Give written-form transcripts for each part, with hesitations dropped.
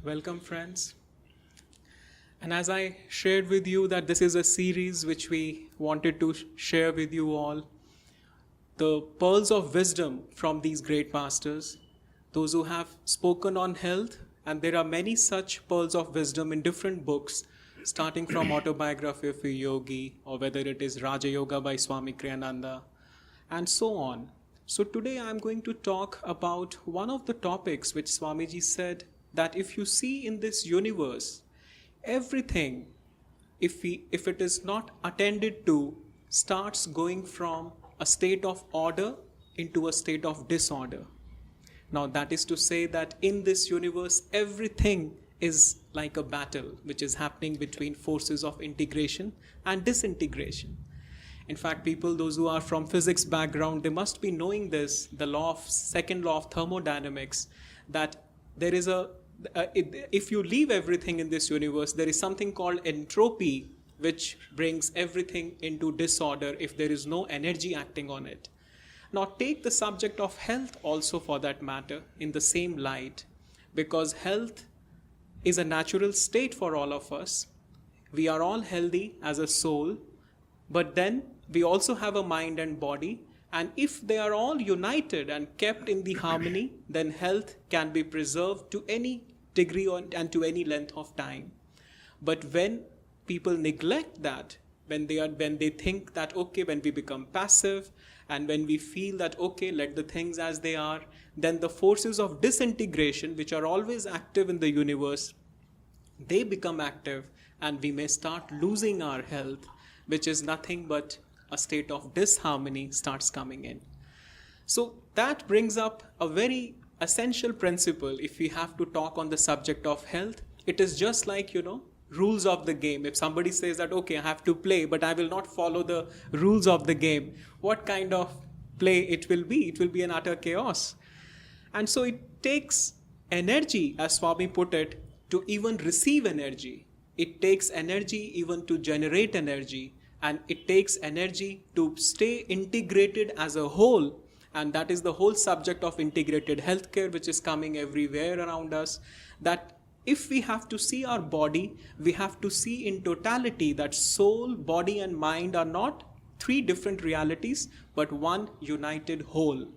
Welcome, friends. And as I shared with you that this is a series which we wanted to share with you all, the pearls of wisdom from these great masters, those who have spoken on health, and there are many such pearls of wisdom in different books, starting from Autobiography of a Yogi, or whether it is Raja Yoga by Swami Kriyananda, and so on. So today I am going to talk about one of the topics which Swamiji said, that if you see in this universe, everything, if it is not attended to, starts going from a state of order into a state of disorder. Now that is to say that in this universe, everything is like a battle which is happening between forces of integration and disintegration. In fact, people, those who are from physics background, they must be knowing this, the second law of thermodynamics, that there is if you leave everything in this universe, there is something called entropy, which brings everything into disorder if there is no energy acting on it. Now take the subject of health also for that matter in the same light, because health is a natural state for all of us. We are all healthy as a soul, but then we also have a mind and body, and if they are all united and kept in the harmony, then health can be preserved to any degree and to any length of time. But when people neglect that, when they think that, okay, when we become passive and when we feel that, okay, let the things as they are, then the forces of disintegration, which are always active in the universe, they become active, and we may start losing our health, which is nothing but a state of disharmony starts coming in. So that brings up a very essential principle. If we have to talk on the subject of health, it is just like, rules of the game. If somebody says that, okay, I have to play, but I will not follow the rules of the game, what kind of play it will be? It will be an utter chaos. And so it takes energy, as Swami put it, to even receive energy. It takes energy even to generate energy. And it takes energy to stay integrated as a whole. And that is the whole subject of integrated healthcare, which is coming everywhere around us. That if we have to see our body, we have to see in totality that soul, body and mind are not three different realities, but one united whole.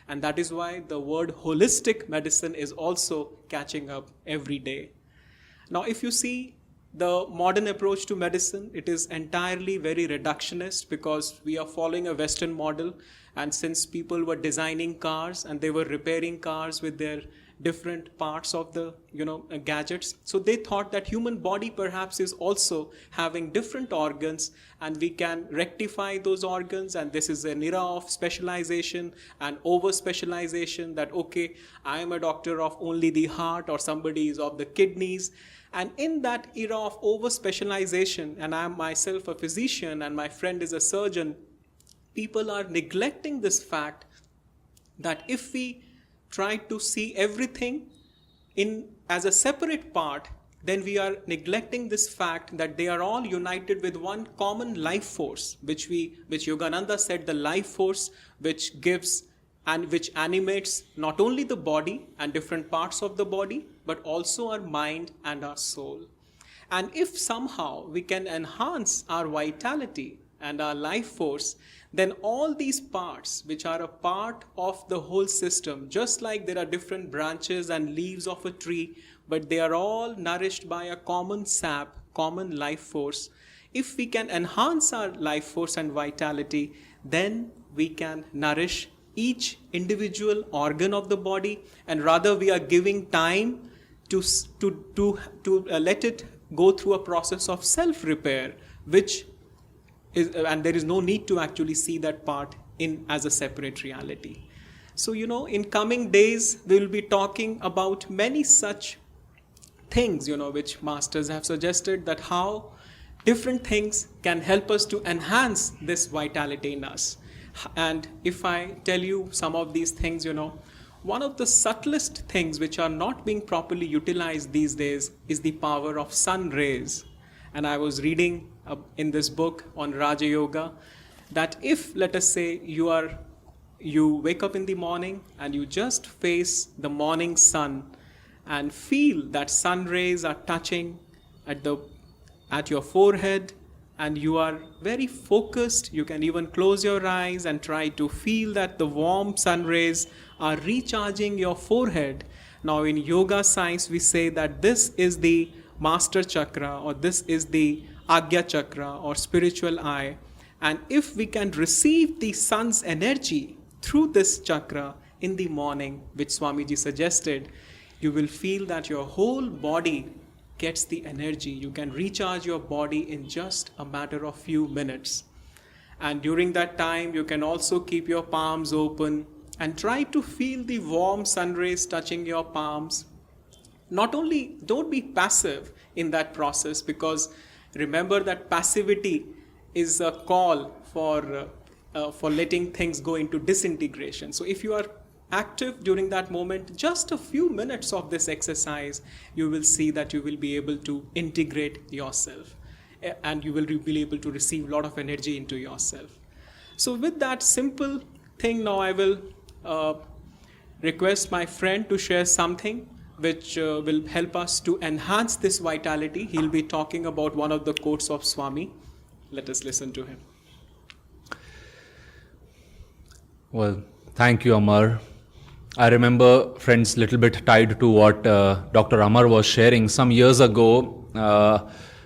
And that is why the word holistic medicine is also catching up every day. Now, if you see the modern approach to medicine, it is entirely very reductionist, because we are following a Western model. And since people were designing cars and they were repairing cars with their different parts of the gadgets, so they thought that human body perhaps is also having different organs, and we can rectify those organs. And this is an era of specialization and over specialization, that okay, I am a doctor of only the heart, or somebody is of the kidneys. And in that era of over specialization, and I am myself a physician and my friend is a surgeon, people are neglecting this fact that if we try to see everything as a separate part, then we are neglecting this fact that they are all united with one common life force, which Yogananda said, the life force which gives and which animates not only the body and different parts of the body, but also our mind and our soul. And if somehow we can enhance our vitality and our life force, then all these parts which are a part of the whole system, just like there are different branches and leaves of a tree, but they are all nourished by a common sap, common life force. If we can enhance our life force and vitality, then we can nourish each individual organ of the body, and rather we are giving time to let it go through a process of self-repair, and there is no need to actually see that part as a separate reality. So, in coming days, we will be talking about many such things, which masters have suggested, that how different things can help us to enhance this vitality in us. And if I tell you some of these things, one of the subtlest things which are not being properly utilized these days is the power of sun rays. And I was reading in this book on Raja Yoga that if, let us say, you wake up in the morning and you just face the morning sun, and feel that sun rays are touching at your forehead, and you are very focused. You can even close your eyes and try to feel that the warm sun rays are recharging your forehead. Now in yoga science we say that this is the master chakra, or this is the Agya chakra or spiritual eye. And if we can receive the sun's energy through this chakra in the morning, which Swamiji suggested, you will feel that your whole body gets the energy. You can recharge your body in just a matter of few minutes. And during that time, you can also keep your palms open and try to feel the warm sun rays touching your palms. Not only, don't be passive in that process, because remember that passivity is a call for letting things go into disintegration. So if you are active during that moment, just a few minutes of this exercise, you will see that you will be able to integrate yourself, and you will be able to receive a lot of energy into yourself. So with that simple thing, now I will request my friend to share something which will help us to enhance this vitality. He'll be talking about one of the quotes of Swami. Let us listen to him. Well, thank you, Amar. I remember, friends, little bit tied to what Dr. Amar was sharing some years ago.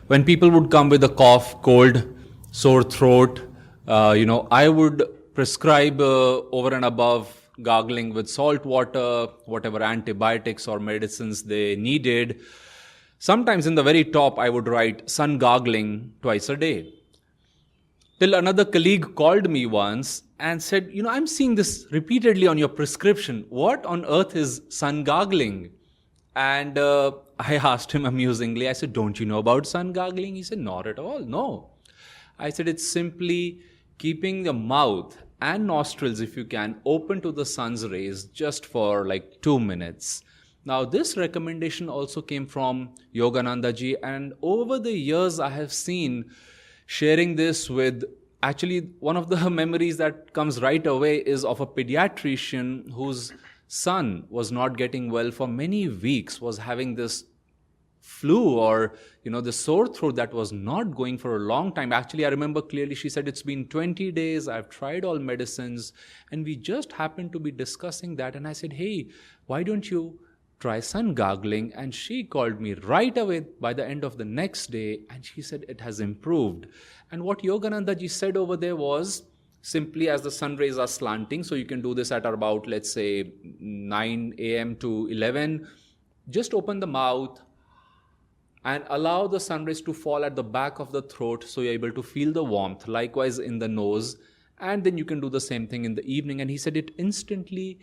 When people would come with a cough, cold, sore throat, I would prescribe over and above gargling with salt water, whatever antibiotics or medicines they needed. Sometimes in the very top, I would write sun gargling twice a day. Till another colleague called me once and said, I'm seeing this repeatedly on your prescription. What on earth is sun gargling? And I asked him amusingly, I said, don't you know about sun gargling? He said, not at all, no. I said, it's simply keeping the mouth and nostrils, if you can, open to the sun's rays just for like 2 minutes. Now, this recommendation also came from Yogananda ji, and over the years I have seen sharing this with, actually one of the memories that comes right away is of a pediatrician whose son was not getting well for many weeks, was having this flu or the sore throat that was not going for a long time. Actually, I remember clearly she said, it's been 20 days, I've tried all medicines, and we just happened to be discussing that, and I said, hey, why don't you try sun gargling? And she called me right away by the end of the next day, and she said it has improved. And what Yogananda ji said over there was, simply as the sun rays are slanting, so you can do this at about, let's say 9 a.m. to 11, just open the mouth and allow the sun rays to fall at the back of the throat, so you're able to feel the warmth. Likewise in the nose, and then you can do the same thing in the evening. And he said it instantly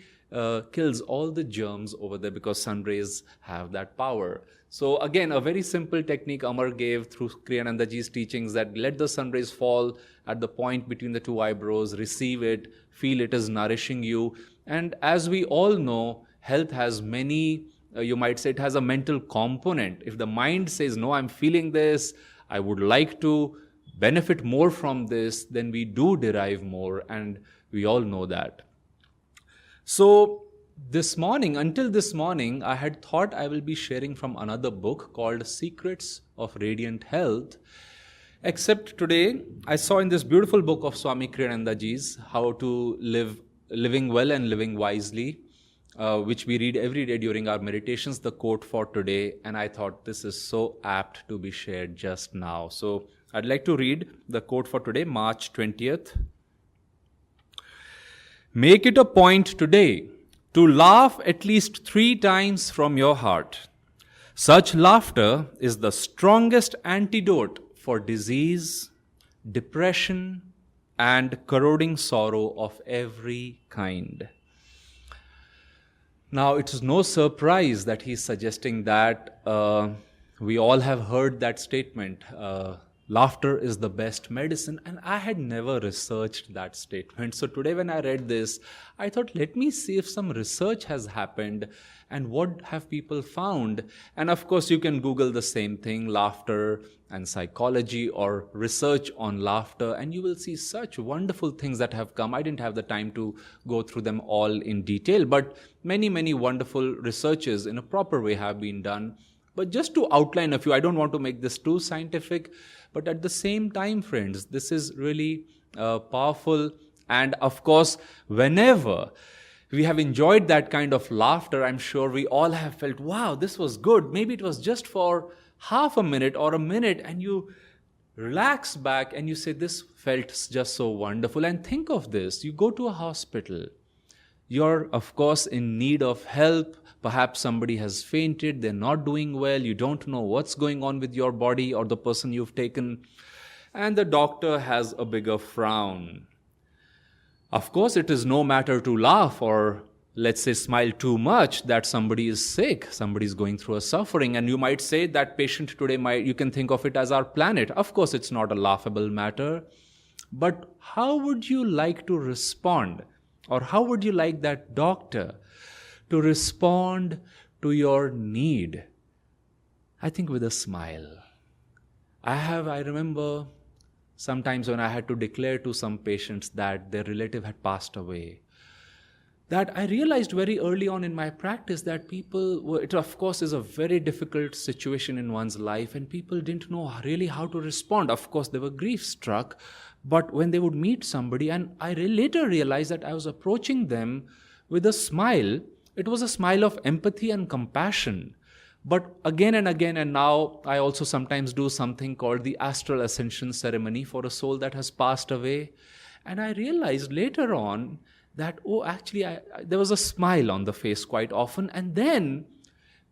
kills all the germs over there, because sun rays have that power. So again, a very simple technique Amar gave through Kriyananda ji's teachings, that let the sun rays fall at the point between the two eyebrows, receive it, feel it is nourishing you. And as we all know, health has many, you might say it has a mental component. If the mind says, no, I'm feeling this, I would like to benefit more from this, then we do derive more, and we all know that. So until this morning, I had thought I will be sharing from another book called Secrets of Radiant Health. Except today, I saw in this beautiful book of Swami Kriyananda ji's, How to Living Well and Living Wisely, which we read every day during our meditations, the quote for today, and I thought this is so apt to be shared just now. So I'd like to read the quote for today, March 20th. Make it a point today to laugh at least 3 times from your heart. Such laughter is the strongest antidote for disease, depression, and corroding sorrow of every kind. Now, it is no surprise that he's suggesting that we all have heard that statement. laughter is the best medicine. And I had never researched that statement. So today when I read this, I thought, let me see if some research has happened and what have people found. And of course, you can Google the same thing, laughter and psychology, or research on laughter, and you will see such wonderful things that have come. I didn't have the time to go through them all in detail, but many, many wonderful researches in a proper way have been done. But just to outline a few, I don't want to make this too scientific, but at the same time, friends, this is really powerful. And of course, whenever we have enjoyed that kind of laughter, I'm sure we all have felt, wow, this was good. Maybe it was just for half a minute or a minute, and you relax back and you say, this felt just so wonderful. And think of this, you go to a hospital, you're of course in need of help. Perhaps somebody has fainted, they're not doing well, you don't know what's going on with your body or the person you've taken, and the doctor has a bigger frown. Of course, it is no matter to laugh or, let's say, smile too much that somebody is sick, somebody is going through a suffering, and you might say that patient today you can think of it as our planet. Of course, it's not a laughable matter, but how would you like to respond, or how would you like that doctor to respond to your need? I think with a smile. I remember sometimes when I had to declare to some patients that their relative had passed away, that I realized very early on in my practice that it of course is a very difficult situation in one's life, and people didn't know really how to respond. Of course, they were grief struck, but when they would meet somebody, and I later realized that I was approaching them with a smile. It was a smile of empathy and compassion. But again and again, and now I also sometimes do something called the astral ascension ceremony for a soul that has passed away. And I realized later on that, there was a smile on the face quite often. And then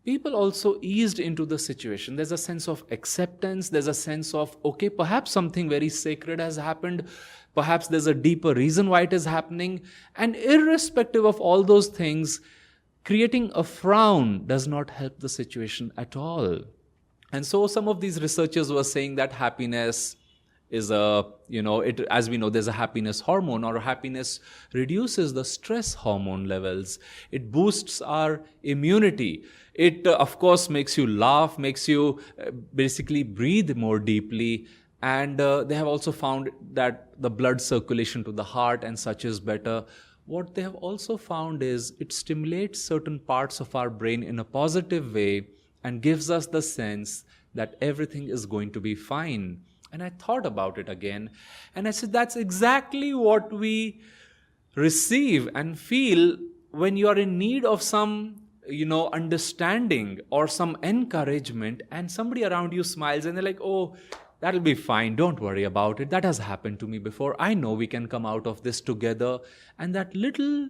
people also eased into the situation. There's a sense of acceptance. There's a sense of, okay, perhaps something very sacred has happened. Perhaps there's a deeper reason why it is happening. And irrespective of all those things, creating a frown does not help the situation at all. And so some of these researchers were saying that happiness is as we know, there's a happiness hormone, or happiness reduces the stress hormone levels. It boosts our immunity. It, of course, makes you laugh, makes you basically breathe more deeply. And they have also found that the blood circulation to the heart and such is better. What they have also found is it stimulates certain parts of our brain in a positive way and gives us the sense that everything is going to be fine. And I thought about it again, and I said, that's exactly what we receive and feel when you are in need of some, understanding or some encouragement, and somebody around you smiles and they're like, oh, that'll be fine. Don't worry about it. That has happened to me before. I know we can come out of this together. And that little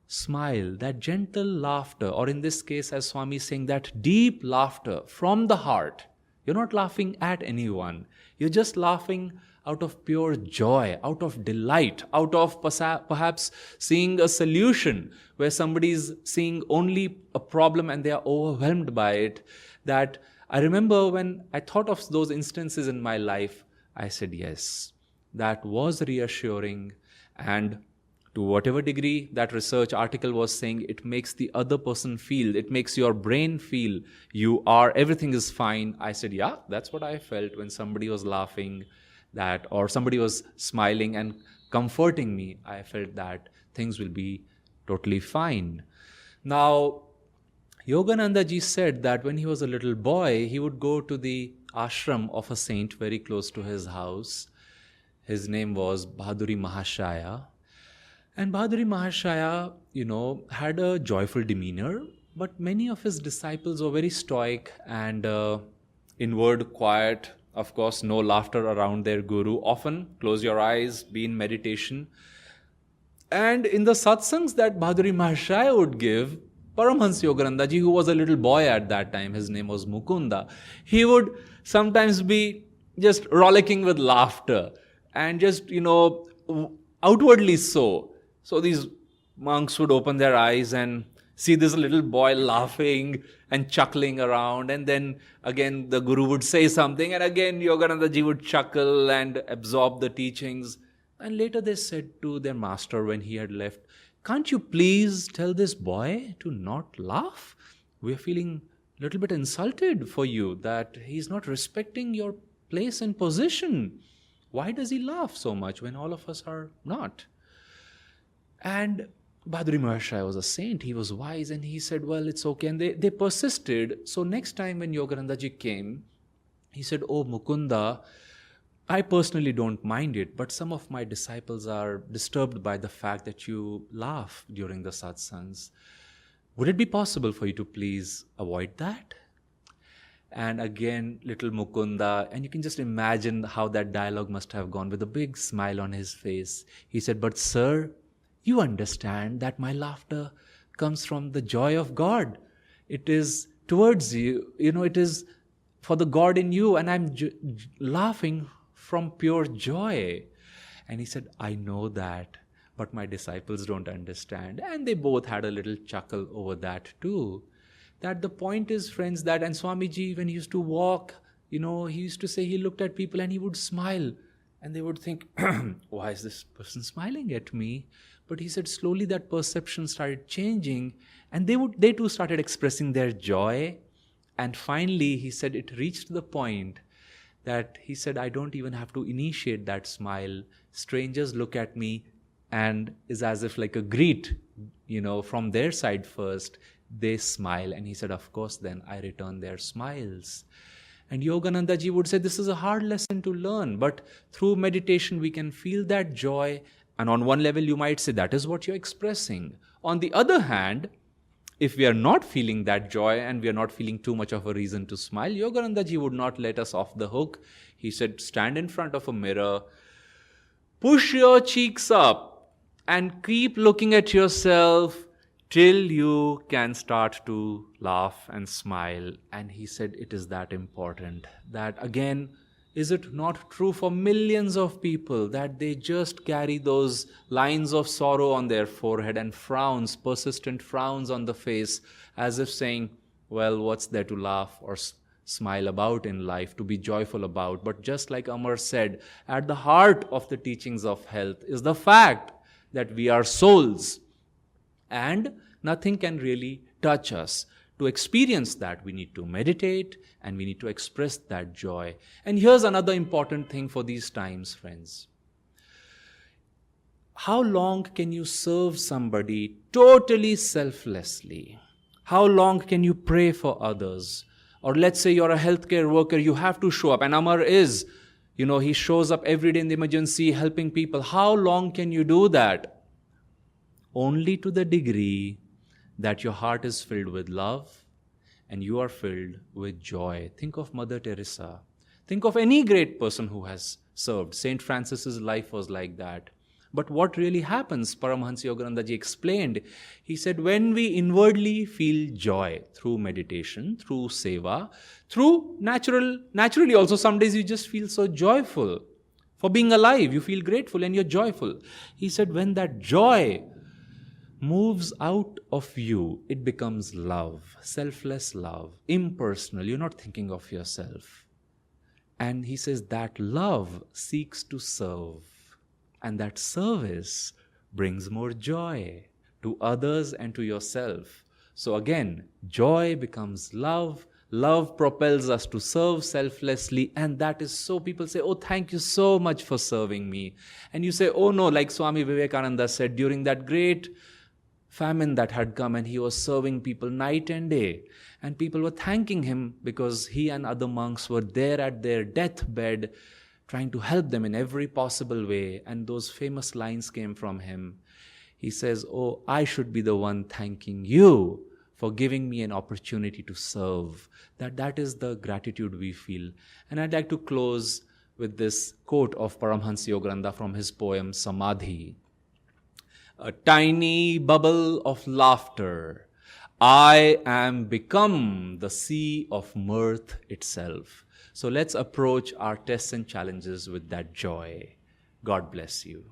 smile, that gentle laughter, or in this case, as Swami is saying, that deep laughter from the heart. You're not laughing at anyone. You're just laughing out of pure joy, out of delight, out of perhaps seeing a solution where somebody's seeing only a problem and they are overwhelmed by it. That I remember when I thought of those instances in my life, I said, yes, that was reassuring. And to whatever degree that research article was saying, it makes the other person feel, it makes your brain feel everything is fine. I said, yeah, that's what I felt when somebody was laughing or somebody was smiling and comforting me. I felt that things will be totally fine. Now, Yogananda ji said that when he was a little boy, he would go to the ashram of a saint very close to his house. His name was Bahaduri Mahashaya. And Bahaduri Mahashaya, had a joyful demeanor, but many of his disciples were very stoic and inward, quiet. Of course, no laughter around their guru. Often close your eyes, be in meditation. And in the satsangs that Bahaduri Mahashaya would give, Paramhans Yogananda ji, who was a little boy at that time, his name was Mukunda, he would sometimes be just rollicking with laughter and just, outwardly so. So these monks would open their eyes and see this little boy laughing and chuckling around, and then again the guru would say something, and again Yoganandaji would chuckle and absorb the teachings. And later they said to their master when he had left, "Can't you please tell this boy to not laugh? We are feeling a little bit insulted for you that he's not respecting your place and position. Why does he laugh so much when all of us are not?" And Bhadri Maharshi was a saint, he was wise, and he said, well, it's okay. And they persisted. So next time when Yoganandaji came, he said, "Oh Mukunda, I personally don't mind it, but some of my disciples are disturbed by the fact that you laugh during the satsangs. Would it be possible for you to please avoid that?" And again, little Mukunda, and you can just imagine how that dialogue must have gone with a big smile on his face. He said, "But sir, you understand that my laughter comes from the joy of God. It is towards you, it is for the God in you, and I'm laughing from pure joy." And he said, "I know that, but my disciples don't understand." And they both had a little chuckle over that too. That the point is, friends, that, and Swamiji, when he used to walk, he used to say he looked at people and he would smile. And they would think, why is this person smiling at me? But he said slowly that perception started changing, and they too started expressing their joy. And finally, he said it reached the point that he said, I don't even have to initiate that smile. Strangers look at me and is as if like a greet, from their side first. They smile. And he said, of course, then I return their smiles. And Yoganandaji would say this is a hard lesson to learn, but through meditation we can feel that joy. And on one level you might say that is what you're expressing. On the other hand, if we are not feeling that joy and we are not feeling too much of a reason to smile, Yoganandaji would not let us off the hook. He said, stand in front of a mirror, push your cheeks up and keep looking at yourself till you can start to laugh and smile. And he said it is that important. That again, is it not true for millions of people that they just carry those lines of sorrow on their forehead and frowns, persistent frowns on the face, as if saying, well, what's there to laugh or smile about in life, to be joyful about? But just like Amar said, at the heart of the teachings of health is the fact that we are souls. And nothing can really touch us. To experience that, we need to meditate and we need to express that joy. And here's another important thing for these times, friends. How long can you serve somebody totally selflessly? How long can you pray for others? Or let's say you're a healthcare worker, you have to show up. And Amar is, he shows up every day in the emergency helping people. How long can you do that? Only to the degree that your heart is filled with love and you are filled with joy. Think of Mother Teresa. Think of any great person who has served. Saint Francis's life was like that. But what really happens, Paramahansa Yoganandaji explained. He said, when we inwardly feel joy through meditation, through seva, through naturally also some days you just feel so joyful. For being alive, you feel grateful and you're joyful. He said, when that joy moves out of you, it becomes love, selfless love, impersonal. You're not thinking of yourself. And he says that love seeks to serve. And that service brings more joy to others and to yourself. So again, joy becomes love. Love propels us to serve selflessly. And that is so, people say, oh, thank you so much for serving me. And you say, oh no, like Swami Vivekananda said, during that great famine that had come and he was serving people night and day. And people were thanking him because he and other monks were there at their deathbed trying to help them in every possible way. And those famous lines came from him. He says, oh, I should be the one thanking you for giving me an opportunity to serve. That is the gratitude we feel. And I'd like to close with this quote of Paramahansa Yogananda from his poem Samadhi. A tiny bubble of laughter, I am become the sea of mirth itself. So let's approach our tests and challenges with that joy. God bless you.